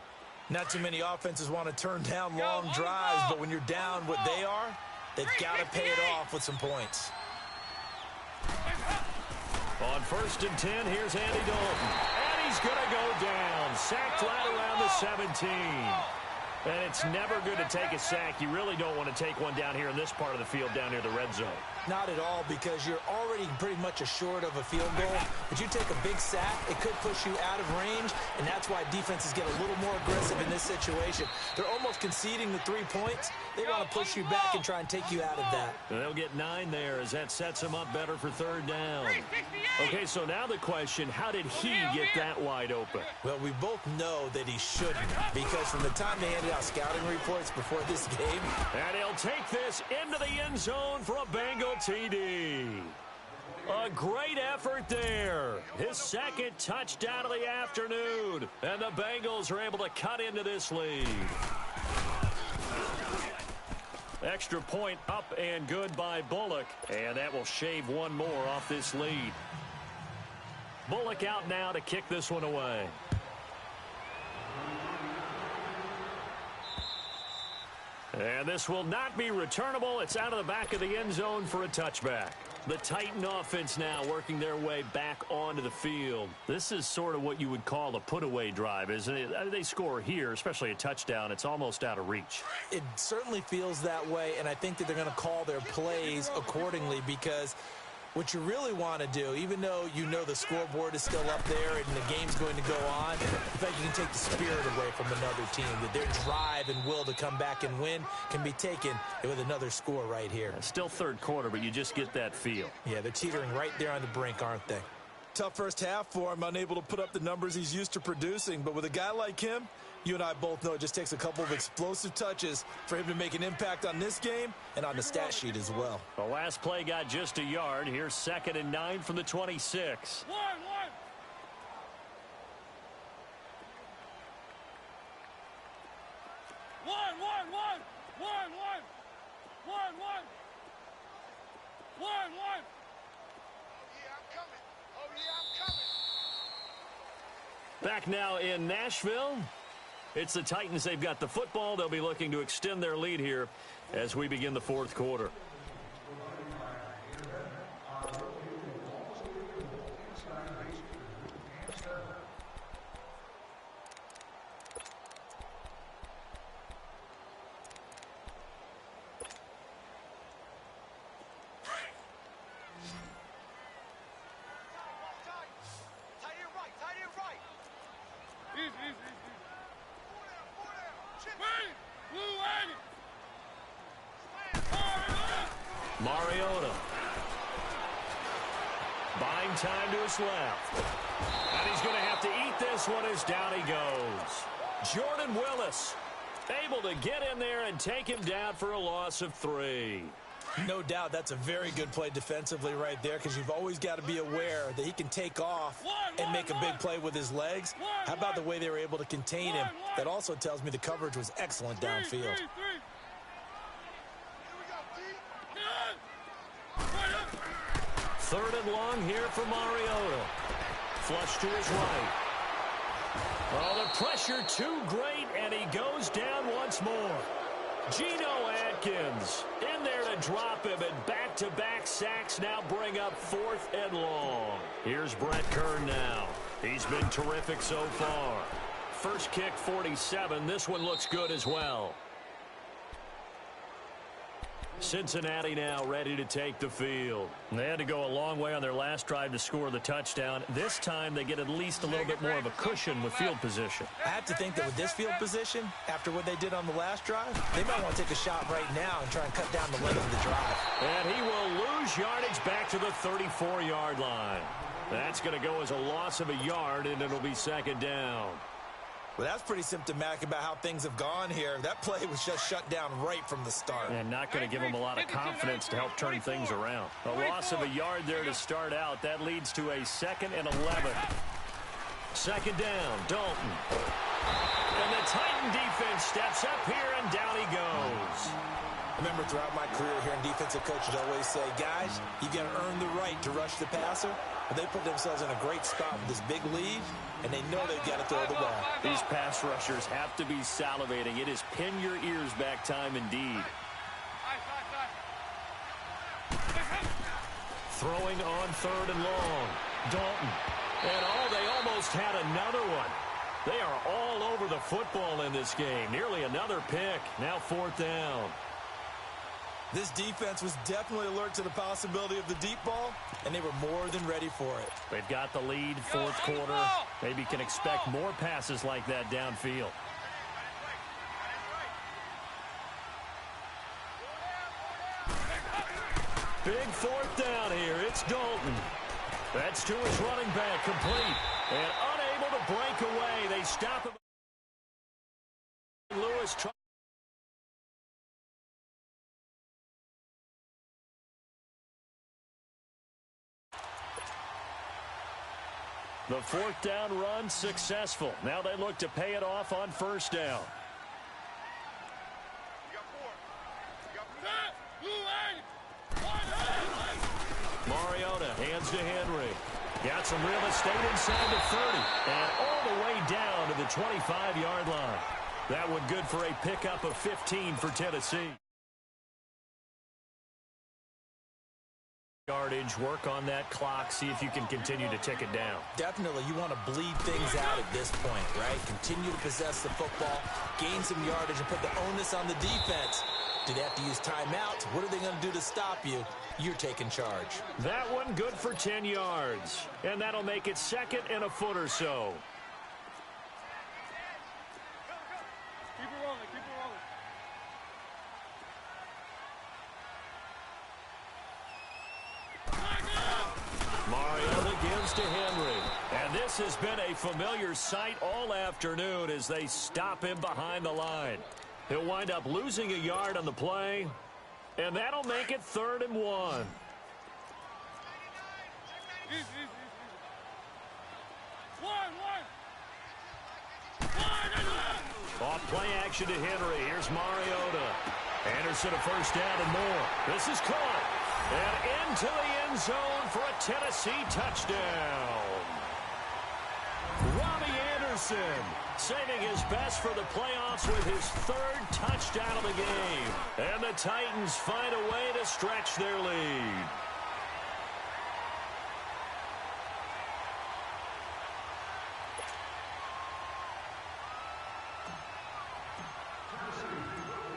Not too many offenses want to turn down long drives, but when you're down what they are, they've got to pay it off with some points. On 1st and 10, here's Andy Dalton. And he's going to go down. Sacked right around the 17. And it's never good to take a sack. You really don't want to take one down here in this part of the field, down near the red zone. Not at all, because you're already pretty much assured of a field goal. But you take a big sack, it could push you out of range, and that's why defenses get a little more aggressive in this situation. They're almost conceding the 3 points. They want to push you back and try and take you out of that. And they'll get 9 there as that sets them up better for 3rd down. Okay, so now the question, how did he get that wide open? Well, we both know that he shouldn't, because from the time they handed out scouting reports before this game. And he'll take this into the end zone for a Bengal TD. A great effort there. His 2nd touchdown of the afternoon. And the Bengals are able to cut into this lead. Extra point up and good by Bullock. And that will shave one more off this lead. Bullock out now to kick this one away. And this will not be returnable. It's out of the back of the end zone for a touchback. The Titan offense now working their way back onto the field. This is sort of what you would call a put-away drive, isn't it? They score here, especially a touchdown. It's almost out of reach. It certainly feels that way, and I think that they're going to call their plays accordingly, because what you really want to do, even though you know the scoreboard is still up there and the game's going to go on, in fact, you can take the spirit away from another team, that their drive and will to come back and win can be taken with another score right here. Still 3rd quarter, but you just get that feel. Yeah, they're teetering right there on the brink, aren't they? Tough first half for him, unable to put up the numbers he's used to producing, but with a guy like him, you and I both know it just takes a couple of explosive touches for him to make an impact on this game and on the stat sheet as well. The last play got just a yard. Here's 2nd and 9 from the 26. Back now in Nashville. It's the Titans. They've got the football. They'll be looking to extend their lead here as we begin the 4th quarter. Mariota. Buying time to his left. And he's going to have to eat this one as down he goes. Jordan Willis able to get in there and take him down for a loss of 3. No doubt that's a very good play defensively right there, because you've always got to be aware that he can take off and make a big play with his legs. How about the way they were able to contain him? That also tells me the coverage was excellent downfield. Third and long here for Mariota. Flush to his right. Oh, the pressure too great, and he goes down once more. Geno Atkins in there to drop him, and back-to-back sacks now bring up 4th and long. Here's Brett Kern now. He's been terrific so far. first kick 47. This one looks good as well. Cincinnati now ready to take the field. They had to go a long way on their last drive to score the touchdown. This time they get at least a little bit more of a cushion with field position. I have to think that with this field position, after what they did on the last drive, they might want to take a shot right now and try and cut down the length of the drive. And he will lose yardage back to the 34-yard line. That's going to go as a loss of a yard, and it'll be second down. Well, that's pretty symptomatic about how things have gone here. That play was just shut down right from the start. And not going to give them a lot of confidence to help turn things around. A loss of a yard there to start out. That leads to a 2nd and 11. Second down, Dalton. And the Titan defense steps up here, and down he goes. Remember, throughout my career here in defensive coaches always say, guys, you got to earn the right to rush the passer. But they put themselves in a great spot with this big lead, and they know they've got to throw the ball. These pass rushers have to be salivating. It is pin your ears back time indeed. Throwing on 3rd and long. Dalton. And they almost had another one. They are all over the football in this game. Nearly another pick. Now 4th down. This defense was definitely alert to the possibility of the deep ball, and they were more than ready for it. They've got the lead, 4th quarter. Maybe can expect more passes like that downfield. Big 4th down here. It's Dalton. That's to his running back, complete. And unable to break away. They stop him. Lewis tries. The 4th down run successful. Now they look to pay it off on 1st down. Mariota hands to Henry. Got some real estate inside the 30. And all the way down to the 25-yard line. That one good for a pickup of 15 for Tennessee. Yardage, work on that clock, see if you can continue to tick it down. Definitely, you want to bleed things out at this point, right? Continue to possess the football, gain some yardage, and put the onus on the defense. Do they have to use timeouts? What are they going to do to stop you? You're taking charge. That one good for 10 yards. And that'll make it 2nd and a foot or so. Keep it rolling, keep it rolling. Mariota gives to Henry. And this has been a familiar sight all afternoon as they stop him behind the line. He'll wind up losing a yard on the play, and that'll make it 3rd and 1. Off play action to Henry. Here's Mariota. Anderson a 1st down and more. This is caught. And into the end zone for a Tennessee touchdown. Robbie Anderson saving his best for the playoffs with his 3rd touchdown of the game. And the Titans find a way to stretch their lead.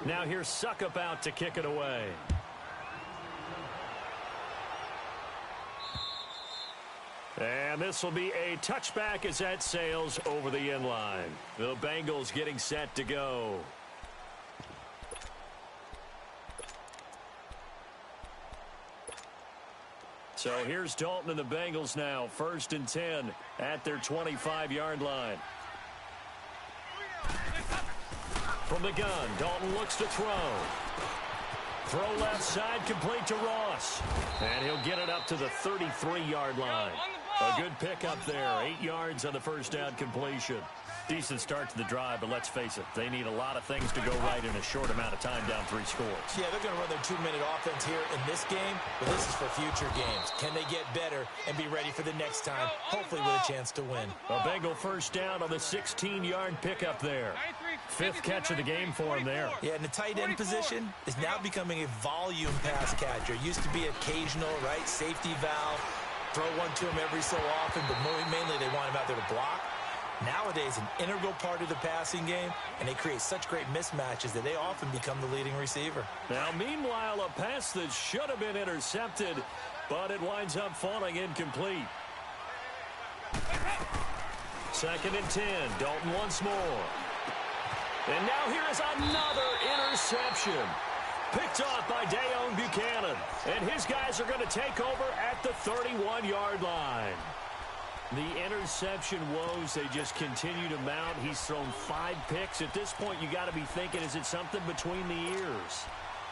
Now here's Suckup out to kick it away. And this will be a touchback as that sails over the end line. The Bengals getting set to go. So here's Dalton and the Bengals now. 1st and 10 at their 25-yard line. From the gun, Dalton looks to throw. Throw left side, complete to Ross. And he'll get it up to the 33-yard line. A good pickup there. 8 yards on the 1st down completion. Decent start to the drive, but let's face it, they need a lot of things to go right in a short amount of time, down 3 scores. Yeah, they're going to run their 2-minute offense here in this game, but this is for future games. Can they get better and be ready for the next time, hopefully with a chance to win? A Bengal 1st down on the 16-yard pickup there. 5th catch of the game for him there. Yeah, and the tight end position is now becoming a volume pass catcher. Used to be occasional, right, safety valve. Throw one to him every so often, but mainly they want him out there to block. Nowadays, an integral part of the passing game, and they create such great mismatches that they often become the leading receiver. Now, meanwhile, a pass that should have been intercepted, but it winds up falling incomplete. 2nd and 10. Dalton once more. And now here is another interception. Picked off by Dayon Buchanan. And his guys are going to take over at the 31-yard line. The interception woes, they just continue to mount. He's thrown 5 picks. At this point, you got to be thinking, is it something between the ears?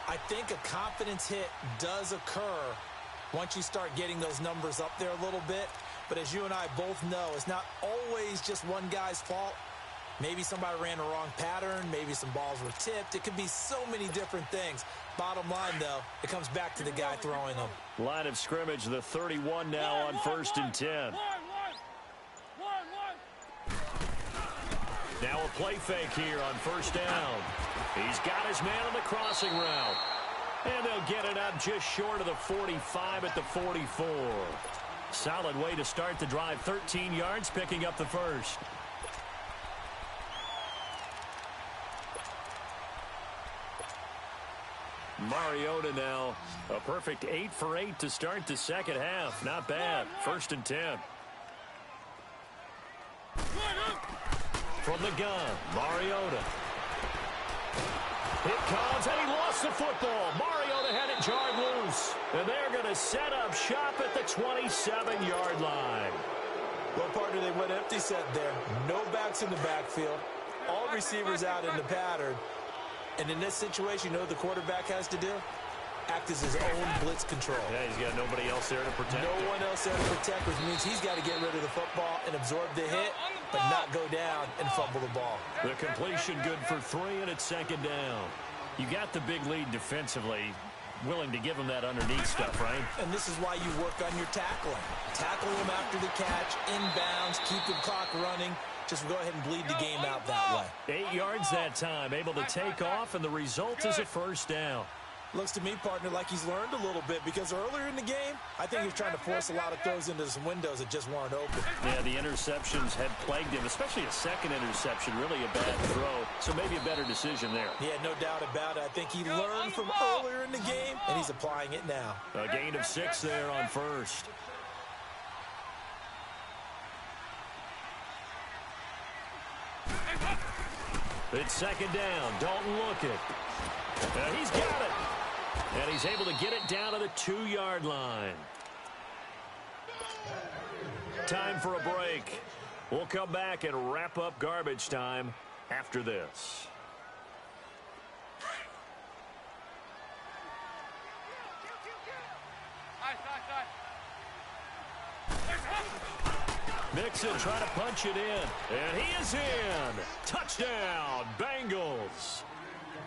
I think a confidence hit does occur once you start getting those numbers up there a little bit. But as you and I both know, it's not always just one guy's fault. Maybe somebody ran the wrong pattern. Maybe some balls were tipped. It could be so many different things. Bottom line, though, it comes back to the guy throwing them. Line of scrimmage, the 31 now on 1st and 10. Now a play fake here on 1st down. He's got his man on the crossing route. And they'll get it up just short of the 45 at the 44. Solid way to start the drive. 13 yards, picking up the first. Mariota now, a perfect 8 for 8 to start the second half. Not bad. 1st and 10. From the gun, Mariota. It comes, and he lost the football. Mariota had it jarred loose. And they're going to set up shop at the 27-yard line. Well, partner, they went empty set there. No backs in the backfield. All receivers out in the pattern. And in this situation, you know what the quarterback has to do? Act as his own blitz control. Yeah, he's got nobody else there to protect him. No one else there to protect, which means he's got to get rid of the football and absorb the hit, but not go down and fumble the ball. The completion good for 3, and it's 2nd down. You got the big lead defensively. Willing to give him that underneath stuff, right? And this is why you work on your tackling. Tackle him after the catch, inbounds, keep the clock running. Just go ahead and bleed the game out that way. 8 yards that time, able to take off, and the result is a 1st down. Looks to me, partner, like he's learned a little bit, because earlier in the game, I think he was trying to force a lot of throws into some windows that just weren't open. Yeah, the interceptions had plagued him, especially a second interception, really a bad throw. So maybe a better decision there. Yeah, no doubt about it. I think he learned from earlier in the game, and he's applying it now. A gain of 6 there on 1st. It's 2nd down. Dalton looking. He's got it. And he's able to get it down to the 2-yard line. Time for a break. We'll come back and wrap up garbage time after this. Mixon trying to punch it in. And he is in. Touchdown, Bengals.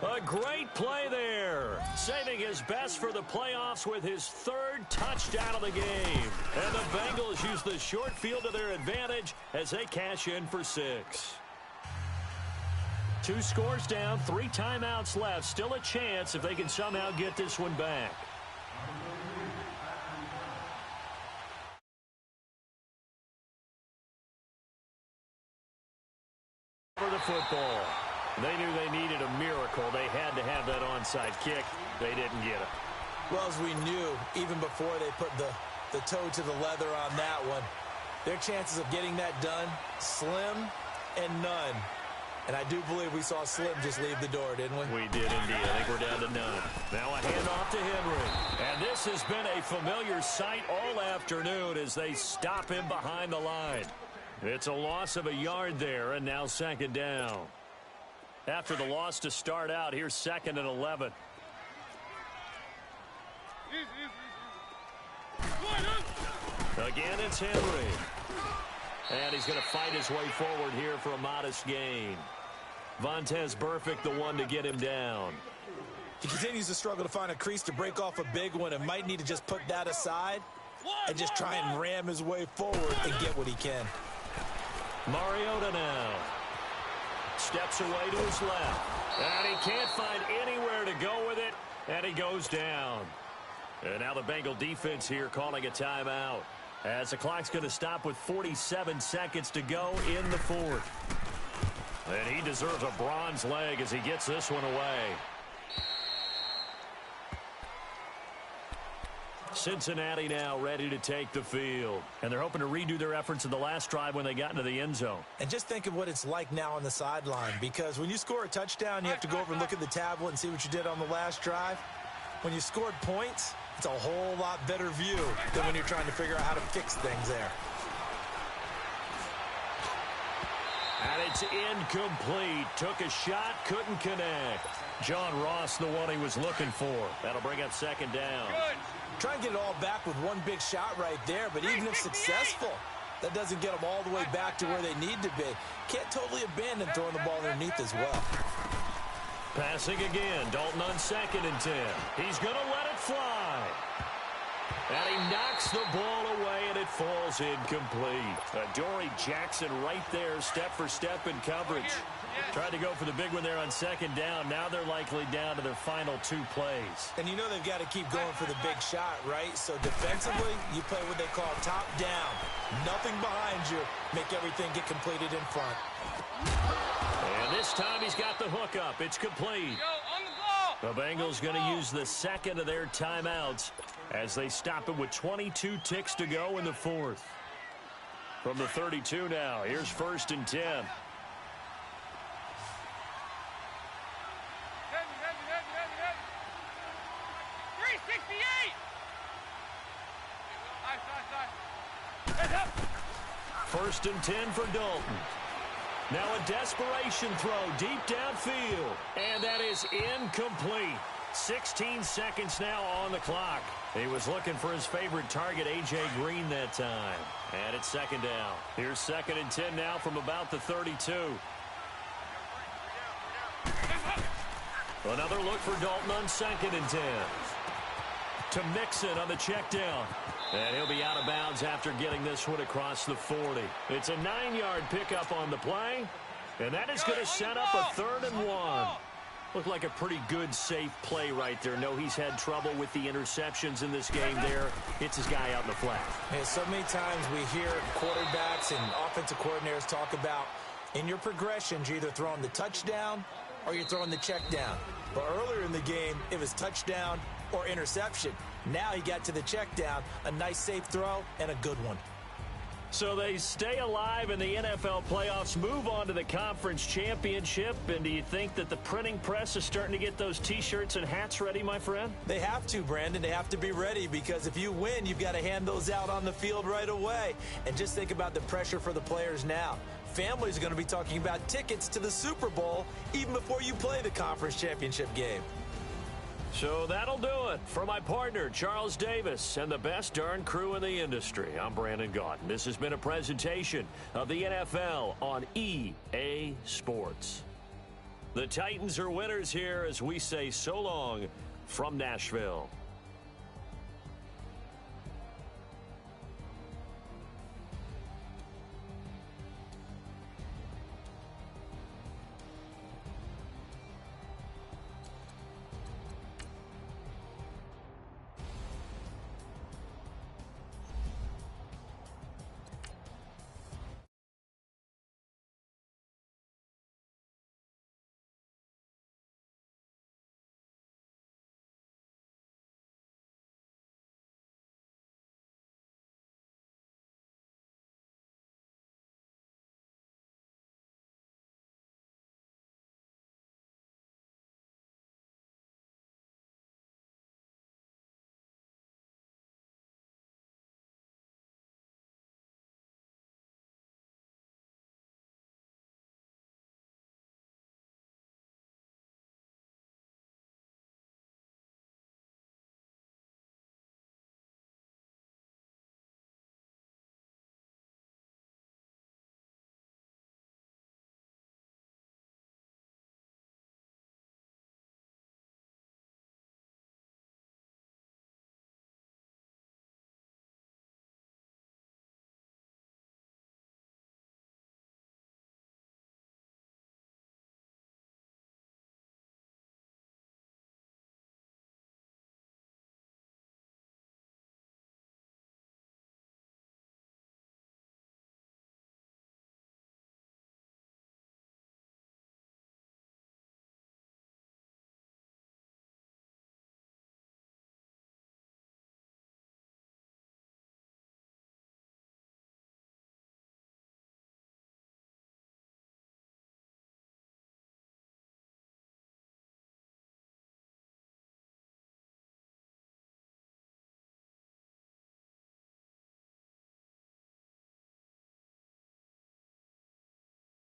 A great play there. Saving his best for the playoffs with his 3rd touchdown of the game. And the Bengals use the short field to their advantage as they cash in for 6. 2 scores down, 3 timeouts left. Still a chance if they can somehow get this one back. For the football. They knew they needed a miracle. They had to have that onside kick. They didn't get it. Well, as we knew, even before they put the toe to the leather on that one, their chances of getting that done, slim and none. And I do believe we saw Slim just leave the door, didn't we? We did indeed. I think we're down to none. Now a handoff to Henry. And this has been a familiar sight all afternoon as they stop him behind the line. It's a loss of a yard there, and now 2nd down. After the loss to start out, here's 2nd and 11. Again, it's Henry. And he's going to fight his way forward here for a modest gain. Vontaze Burfict, the one to get him down. He continues to struggle to find a crease to break off a big one and might need to just put that aside and just try and ram his way forward and get what he can. Mariota now. Steps away to his left. And he can't find anywhere to go with it. And he goes down. And now the Bengal defense here calling a timeout. As the clock's going to stop with 47 seconds to go in the fourth. And he deserves a bronze leg as he gets this one away. Cincinnati now ready to take the field. And they're hoping to redo their efforts in the last drive when they got into the end zone. And just think of what it's like now on the sideline, because when you score a touchdown, you have to go over and look at the tablet and see what you did on the last drive. When you scored points, it's a whole lot better view than when you're trying to figure out how to fix things there. And it's incomplete. Took a shot, couldn't connect. John Ross, the one he was looking for. That'll bring up second down. Try and get it all back with one big shot right there, but even if successful, that doesn't get them all the way back to where they need to be. Can't totally abandon throwing the ball underneath as well. Passing again. Dalton on 2nd and 10. He's going to let it fly. And he knocks the ball away, and it falls incomplete. Adoree Jackson right there, step for step in coverage. Tried to go for the big one there on 2nd down. Now they're likely down to their final 2 plays. And you know they've got to keep going for the big shot, right? So defensively, you play what they call top down. Nothing behind you. Make everything get completed in front. And this time he's got the hook up. It's complete. The Bengals going to use the second of their timeouts as they stop it with 22 ticks to go in the fourth. From the 32 now, here's 1st and 10. First and 10 for Dalton. Now a desperation throw deep downfield. And that is incomplete. 16 seconds now on the clock. He was looking for his favorite target, A.J. Green, that time. And it's 2nd down. Here's 2nd and 10 now from about the 32. Another look for Dalton on 2nd and 10. To Mixon on the check down. And he'll be out of bounds after getting this one across the 40. It's a 9-yard pickup on the play. And that is going to set up a 3rd and 1. Looked like a pretty good, safe play right there. No, he's had trouble with the interceptions in this game there. It's his guy out in the flat. Man, so many times we hear quarterbacks and offensive coordinators talk about in your progressions, you're either throwing the touchdown or you're throwing the check down. But earlier in the game, it was touchdown or interception. Now he got to the check down, a nice safe throw, and a good one. So they stay alive in the NFL playoffs, move on to the conference championship. And do you think that the printing press is starting to get those T-shirts and hats ready, my friend? They have to, Brandon. They have to be ready because if you win, you've got to hand those out on the field right away. And just think about the pressure for the players now. Families are going to be talking about tickets to the Super Bowl even before you play the conference championship game. So that'll do it. For my partner, Charles Davis, and the best darn crew in the industry, I'm Brandon Gaudin. This has been a presentation of the NFL on EA Sports. The Titans are winners here as we say so long from Nashville.